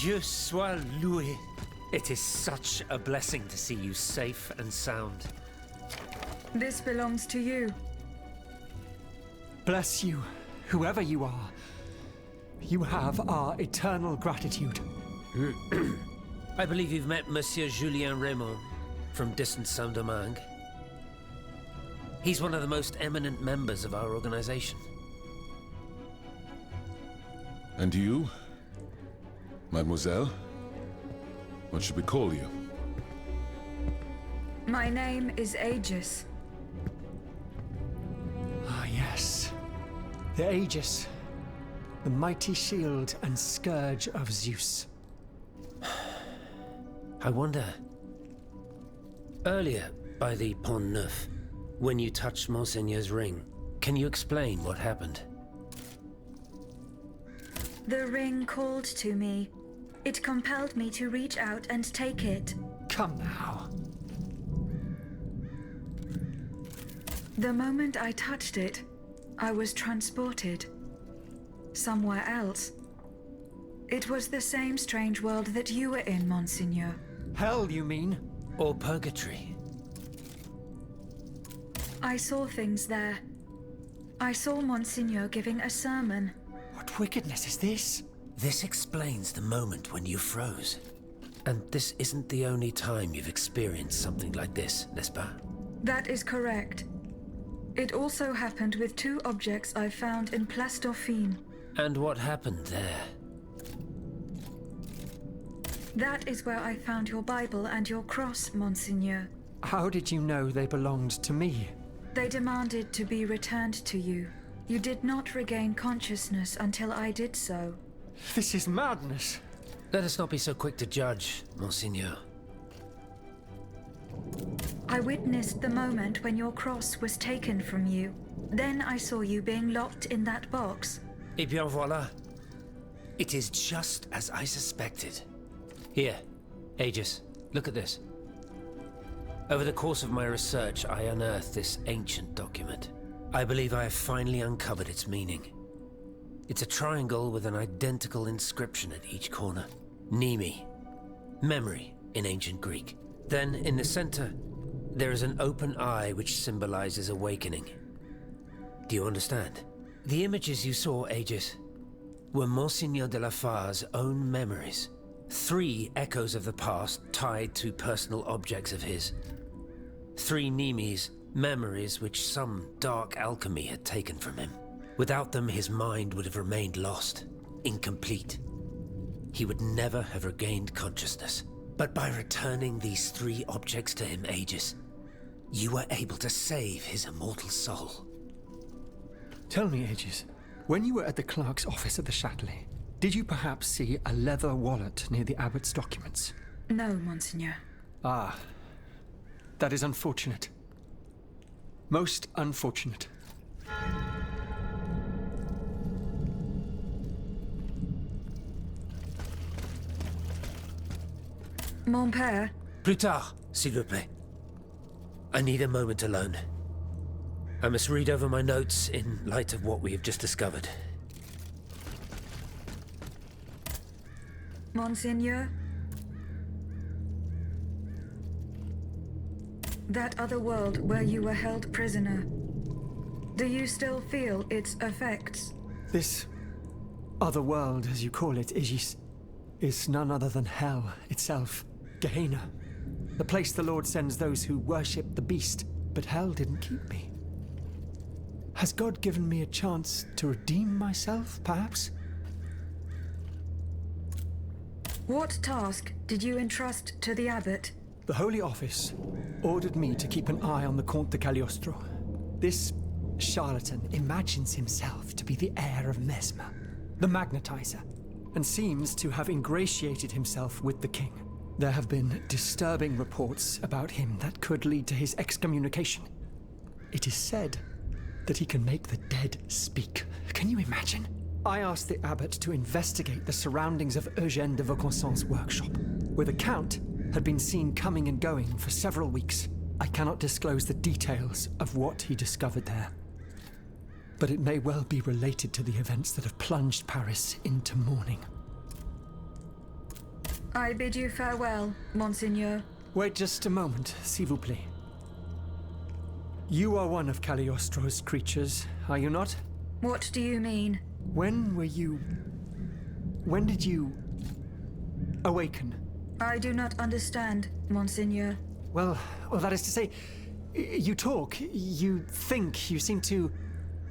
Dieu soit loué. It is such a blessing to see you safe and sound. This belongs to you. Bless you, whoever you are. You have our eternal gratitude. I believe you've met Monsieur Julien Raymond from distant Saint-Domingue. He's one of the most eminent members of our organization. And you, mademoiselle? What should we call you? My name is Aegis. Ah, yes. The Aegis. The mighty shield and scourge of Zeus. I wonder... Earlier, by the Pont Neuf, when you touched Monseigneur's ring, can you explain what happened? The ring called to me. It compelled me to reach out and take it. Come now. The moment I touched it, I was transported. Somewhere else. It was the same strange world that you were in, Monseigneur. Hell, you mean? Or purgatory? I saw things there. I saw Monseigneur giving a sermon. What wickedness is this? This explains the moment when you froze. And this isn't the only time you've experienced something like this, n'est-ce pas? That is correct. It also happened with two objects I found in Place Dauphine. And what happened there? That is where I found your Bible and your cross, Monseigneur. How did you know they belonged to me? They demanded to be returned to you. You did not regain consciousness until I did so. This is madness. Let us not be so quick to judge, Monseigneur. I witnessed the moment when your cross was taken from you. Then I saw you being locked in that box. Eh bien voilà. It is just as I suspected. Here, Aegis, look at this. Over the course of my research, I unearthed this ancient document. I believe I have finally uncovered its meaning. It's a triangle with an identical inscription at each corner. Nemi, memory in ancient Greek. Then, in the center, there is an open eye which symbolizes awakening. Do you understand? The images you saw, Aegis, were Monseigneur de la Far's own memories. 3 echoes of the past tied to personal objects of his. 3 Nemis, memories which some dark alchemy had taken from him. Without them, his mind would have remained lost, incomplete. He would never have regained consciousness. But by returning these 3 objects to him, Aegis, you were able to save his immortal soul. Tell me, Aegis, when you were at the clerk's office at the Châtelet, did you perhaps see a leather wallet near the abbot's documents? No, Monseigneur. Ah, that is unfortunate. Most unfortunate. Mon père? Plus tard, s'il vous plaît. I need a moment alone. I must read over my notes in light of what we have just discovered. Monseigneur? That other world where you were held prisoner. Do you still feel its effects? This other world, as you call it, Aegis, is none other than hell itself. Gehenna. The place the Lord sends those who worship the beast, but hell didn't keep me. Has God given me a chance to redeem myself, perhaps? What task did you entrust to the abbot? The Holy Office ordered me to keep an eye on the Comte de Cagliostro. This charlatan imagines himself to be the heir of Mesmer, the magnetizer, and seems to have ingratiated himself with the king. There have been disturbing reports about him that could lead to his excommunication. It is said that he can make the dead speak. Can you imagine? I asked the abbot to investigate the surroundings of Eugène de Vaucansan's workshop, where the Count had been seen coming and going for several weeks. I cannot disclose the details of what he discovered there, but it may well be related to the events that have plunged Paris into mourning. I bid you farewell, Monseigneur. Wait just a moment, s'il vous plaît. You are one of Cagliostro's creatures, are you not? What do you mean? When did you awaken? I do not understand, Monseigneur. Well, that is to say, you talk, you think, you seem to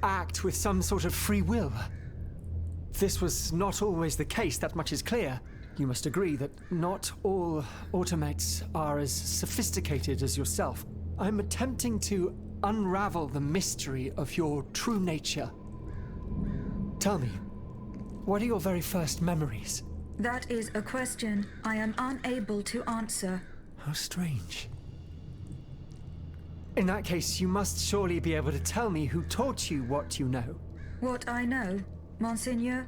act with some sort of free will. This was not always the case, that much is clear. You must agree that not all automates are as sophisticated as yourself. I'm attempting to unravel the mystery of your true nature. Tell me, what are your very first memories? That is a question I am unable to answer. How strange. In that case, you must surely be able to tell me who taught you what you know. What I know, Monseigneur?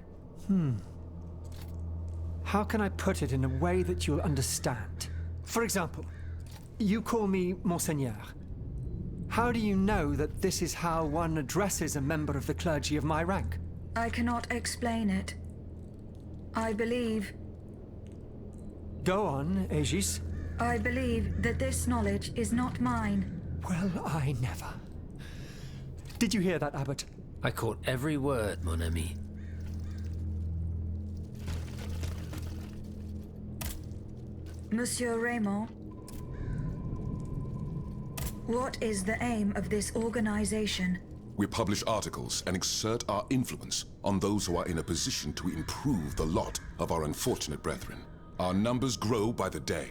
How can I put it in a way that you'll understand? For example, you call me Monseigneur. How do you know that this is how one addresses a member of the clergy of my rank? I cannot explain it. I believe... Go on, Aegis. I believe that this knowledge is not mine. Well, I never. Did you hear that, Abbot? I caught every word, mon ami. Monsieur Raymond, what is the aim of this organization? We publish articles and exert our influence on those who are in a position to improve the lot of our unfortunate brethren. Our numbers grow by the day,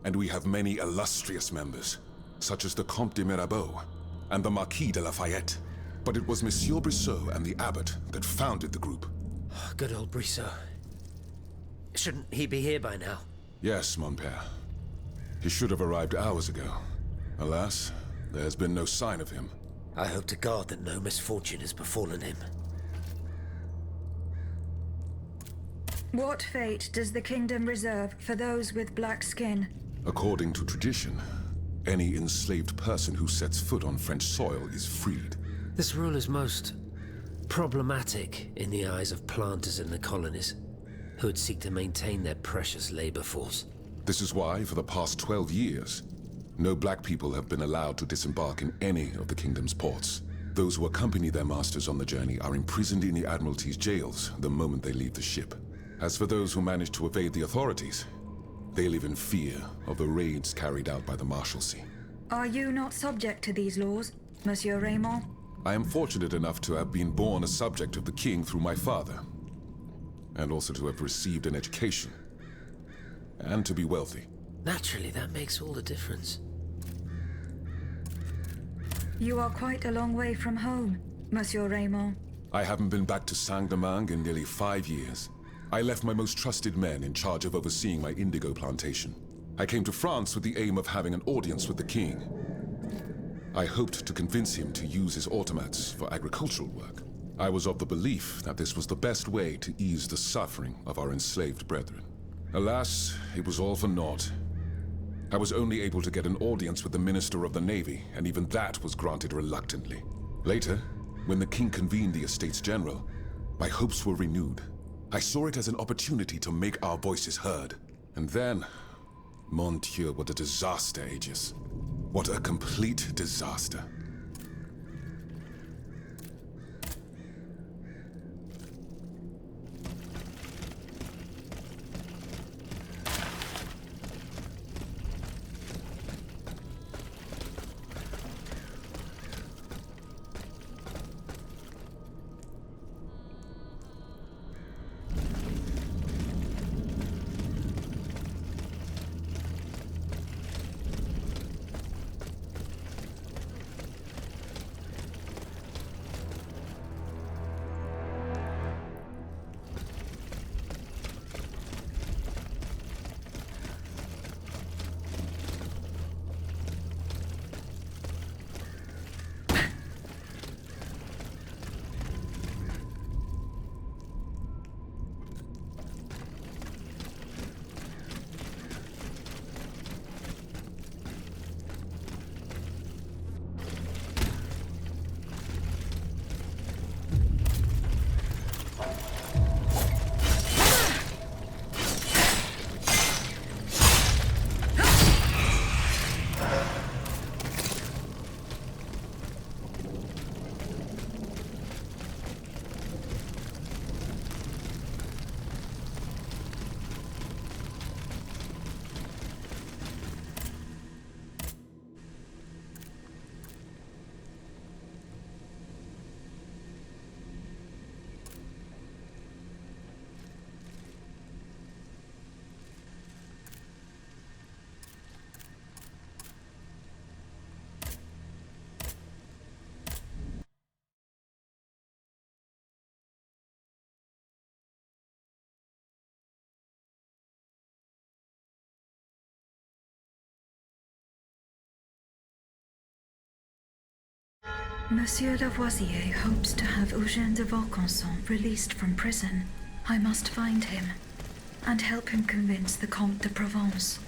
and we have many illustrious members, such as the Comte de Mirabeau and the Marquis de Lafayette. But it was Monsieur Brissot and the Abbot that founded the group. Good old Brissot. Shouldn't he be here by now? Yes, mon père. He should have arrived hours ago. Alas, there has been no sign of him. I hope to God that no misfortune has befallen him. What fate does the kingdom reserve for those with black skin? According to tradition, any enslaved person who sets foot on French soil is freed. This rule is most problematic in the eyes of planters in the colonies, who would seek to maintain their precious labor force. This is why, for the past 12 years, no black people have been allowed to disembark in any of the kingdom's ports. Those who accompany their masters on the journey are imprisoned in the Admiralty's jails the moment they leave the ship. As for those who manage to evade the authorities, they live in fear of the raids carried out by the Marshalsea. Are you not subject to these laws, Monsieur Raymond? I am fortunate enough to have been born a subject of the king through my father, and also to have received an education, and to be wealthy. Naturally, that makes all the difference. You are quite a long way from home, Monsieur Raymond. I haven't been back to Saint-Domingue in nearly 5 years. I left my most trusted men in charge of overseeing my indigo plantation. I came to France with the aim of having an audience with the king. I hoped to convince him to use his automats for agricultural work. I was of the belief that this was the best way to ease the suffering of our enslaved brethren. Alas, it was all for naught. I was only able to get an audience with the Minister of the Navy, and even that was granted reluctantly. Later, when the king convened the Estates General, my hopes were renewed. I saw it as an opportunity to make our voices heard. And then, mon Dieu, what a disaster, Aegis. What a complete disaster. Monsieur Lavoisier hopes to have Eugène de Vaucanson released from prison. I must find him and help him convince the Comte de Provence.